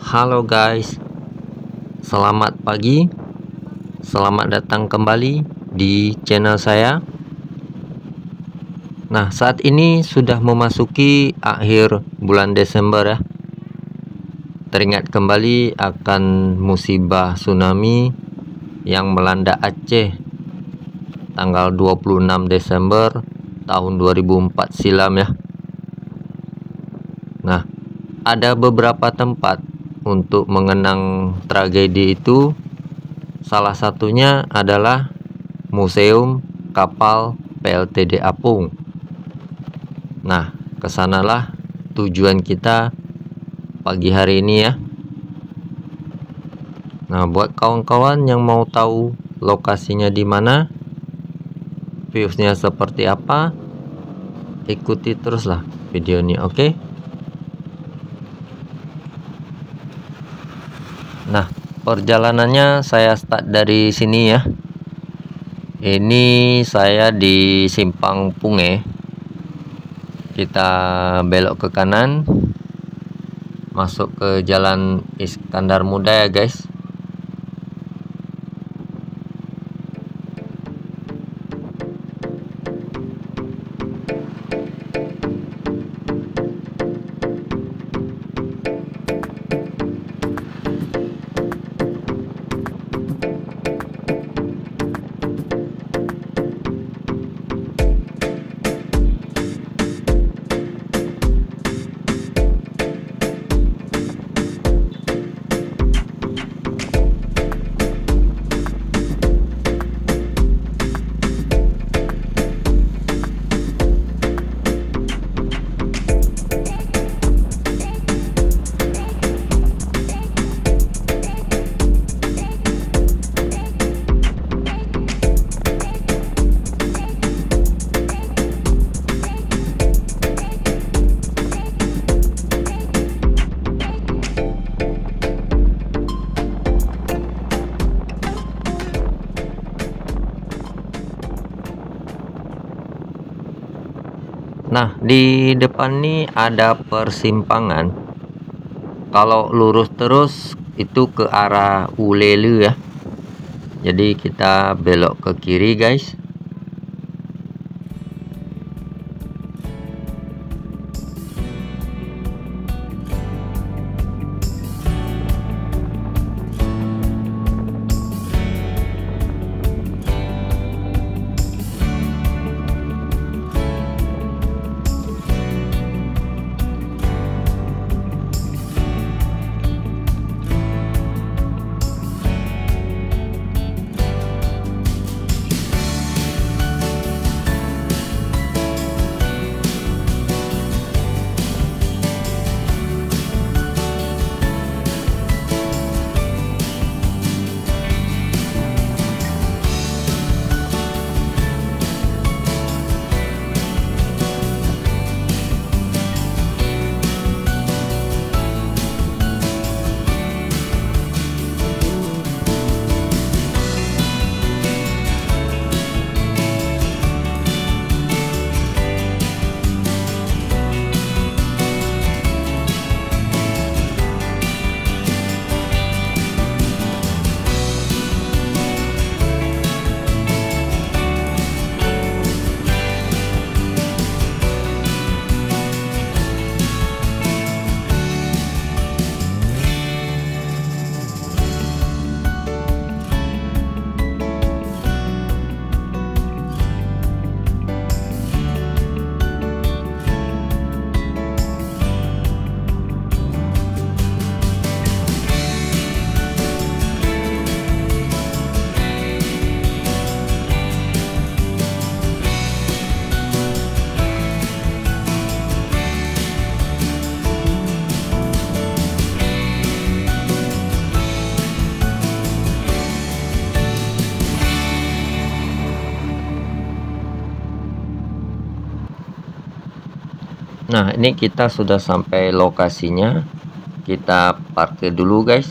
Halo guys, selamat pagi, selamat datang kembali di channel saya. Nah, saat ini sudah memasuki akhir bulan Desember ya. Teringat kembali akan musibah tsunami yang melanda Aceh tanggal 26 Desember tahun 2004 silam ya. Nah, ada beberapa tempat untuk mengenang tragedi itu. Salah satunya adalah Museum Kapal PLTD Apung. Nah, kesanalah tujuan kita pagi hari ini ya. Nah, buat kawan-kawan yang mau tahu lokasinya di mana, viewsnya seperti apa, ikuti teruslah video ini, oke? Nah, perjalanannya saya start dari sini ya. Ini saya di Simpang Punge. Kita belok ke kanan, masuk ke Jalan Iskandar Muda ya guys. Nah, di depan nih ada persimpangan. Kalau lurus terus itu ke arah Ulelu ya. Jadi kita belok ke kiri guys. Nah, ini kita sudah sampai lokasinya. Kita parkir dulu guys.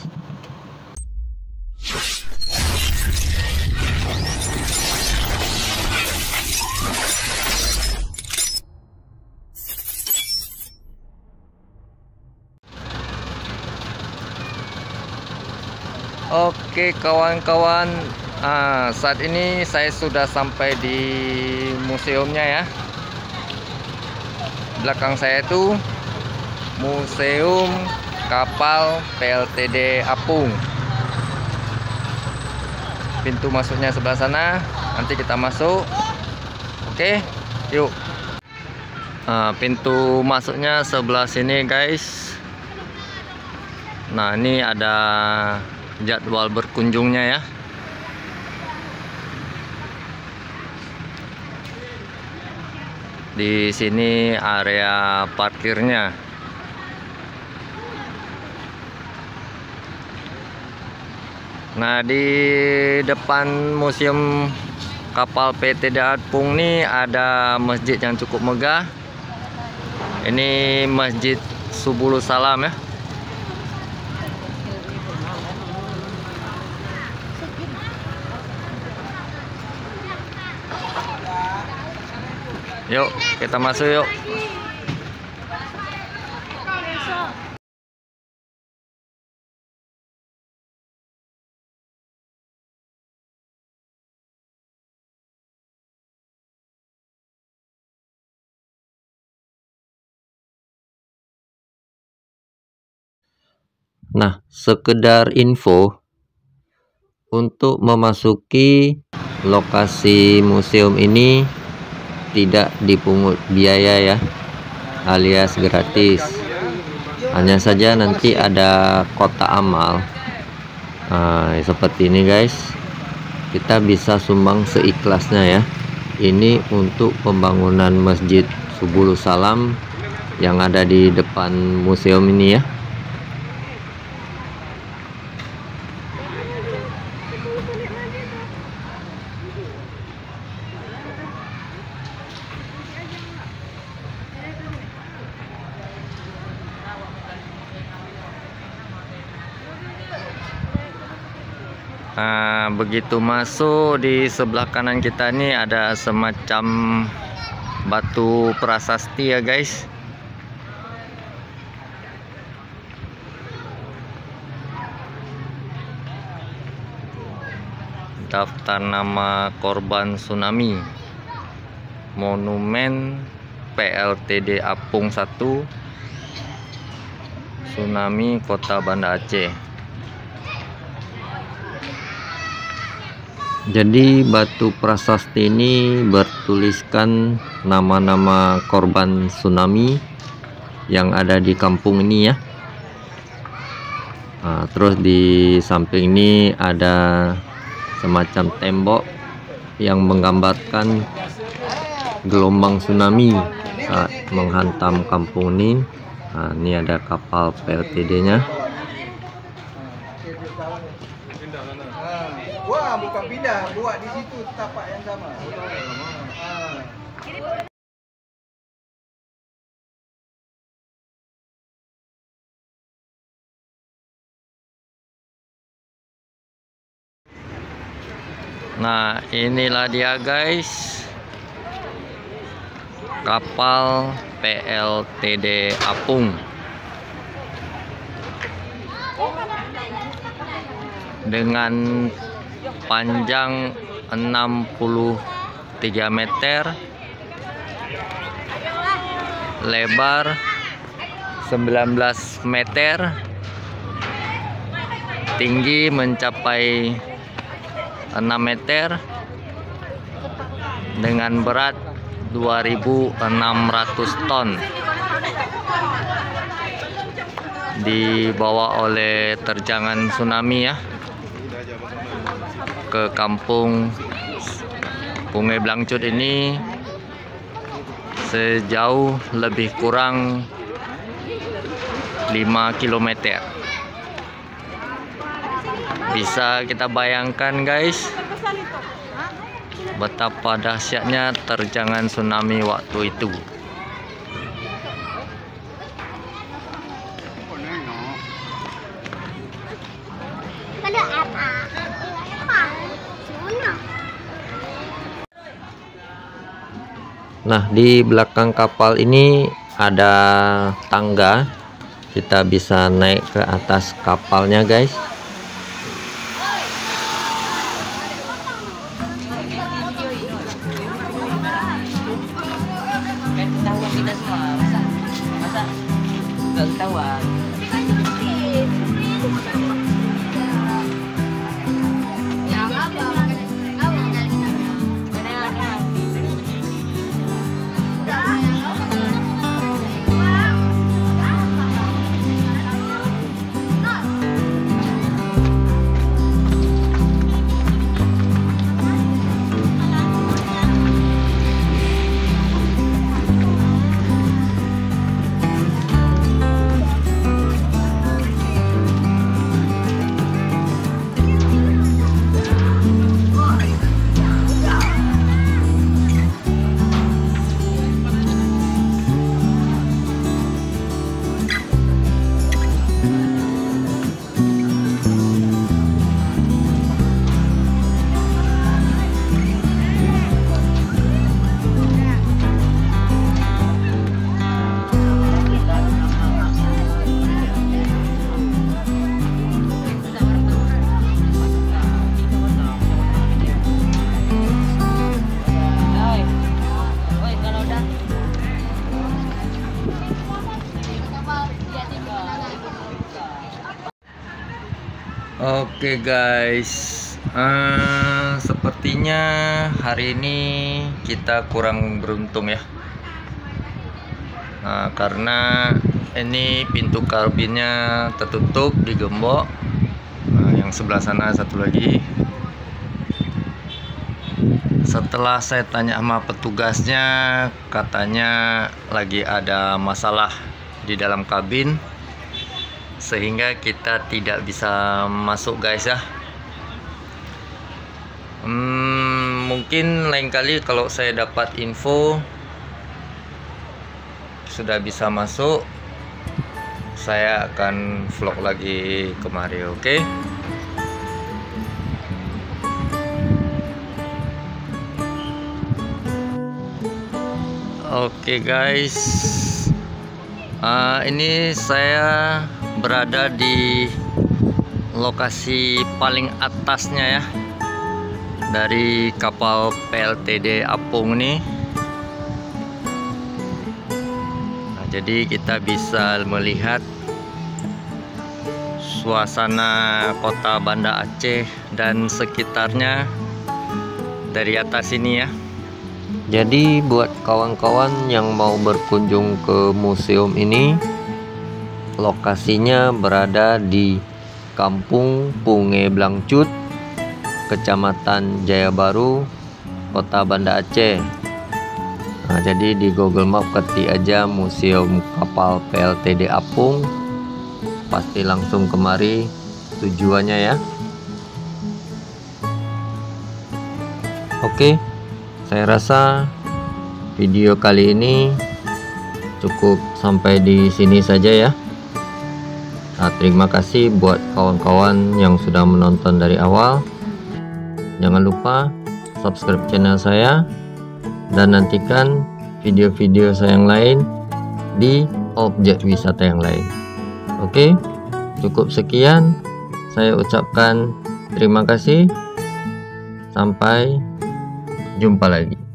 Oke kawan-kawan, saat ini saya sudah sampai di museumnya ya. Belakang saya itu Museum Kapal PLTD Apung. Pintu masuknya sebelah sana. Nanti kita masuk. Oke, yuk. Pintu masuknya sebelah sini guys. Nah, ini ada jadwal berkunjungnya ya. Di sini area parkirnya. Nah, di depan museum kapal PLTD Apung ini ada masjid yang cukup megah. Ini Masjid Subulu Salam ya. Yuk, kita masuk yuk. Nah, sekedar info, untuk memasuki lokasi museum ini tidak dipungut biaya ya, alias gratis. Hanya saja nanti ada kotak amal. Seperti ini guys, kita bisa sumbang seikhlasnya ya. Ini untuk pembangunan Masjid Subulu Salam yang ada di depan museum ini ya. Nah, begitu masuk di sebelah kanan kita nih ada semacam batu prasasti ya guys. Daftar nama korban tsunami, monumen PLTD Apung 1, tsunami Kota Banda Aceh. Jadi batu prasasti ini bertuliskan nama-nama korban tsunami yang ada di kampung ini ya. Terus di samping ini ada semacam tembok yang menggambarkan gelombang tsunami saat menghantam kampung ini. Ini ada kapal PLTD-nya. Wah, bukan pindah, buat di situ tapak yang sama. Nah, inilah dia guys, kapal PLTD Apung dengan panjang 63 meter, lebar 19 meter, tinggi mencapai 6 meter, dengan berat 2.600 ton. Dibawa oleh terjangan tsunami ya ke kampung Sungai Blangcut ini sejauh lebih kurang 5 km. Bisa kita bayangkan guys, betapa dahsyatnya terjangan tsunami waktu itu. Nah, di belakang kapal ini ada tangga, kita bisa naik ke atas kapalnya guys. Nggak ketahuan. Tapi kan sedikit. Yang apa? Oke guys, sepertinya hari ini kita kurang beruntung ya. Karena ini pintu kabinnya tertutup, digembok. Yang sebelah sana satu lagi. Setelah saya tanya sama petugasnya, katanya lagi ada masalah di dalam kabin, sehingga kita tidak bisa masuk guys ya. Mungkin lain kali kalau saya dapat info sudah bisa masuk, saya akan vlog lagi kemari, oke? Oke guys, ini saya berada di lokasi paling atasnya ya dari kapal PLTD Apung nih. Jadi kita bisa melihat suasana kota Banda Aceh dan sekitarnya dari atas ini ya. Jadi buat kawan-kawan yang mau berkunjung ke museum ini, lokasinya berada di Kampung Punge Blangcut, Kecamatan Jaya Baru, Kota Banda Aceh. Jadi di Google Map ketik aja Museum Kapal PLTD Apung, pasti langsung kemari tujuannya ya. Oke, saya rasa video kali ini cukup sampai di sini saja ya. Terima kasih buat kawan-kawan yang sudah menonton dari awal. Jangan lupa subscribe channel saya dan nantikan video-video saya yang lain di objek wisata yang lain. Oke, cukup sekian. Saya ucapkan terima kasih. Sampai jumpa lagi.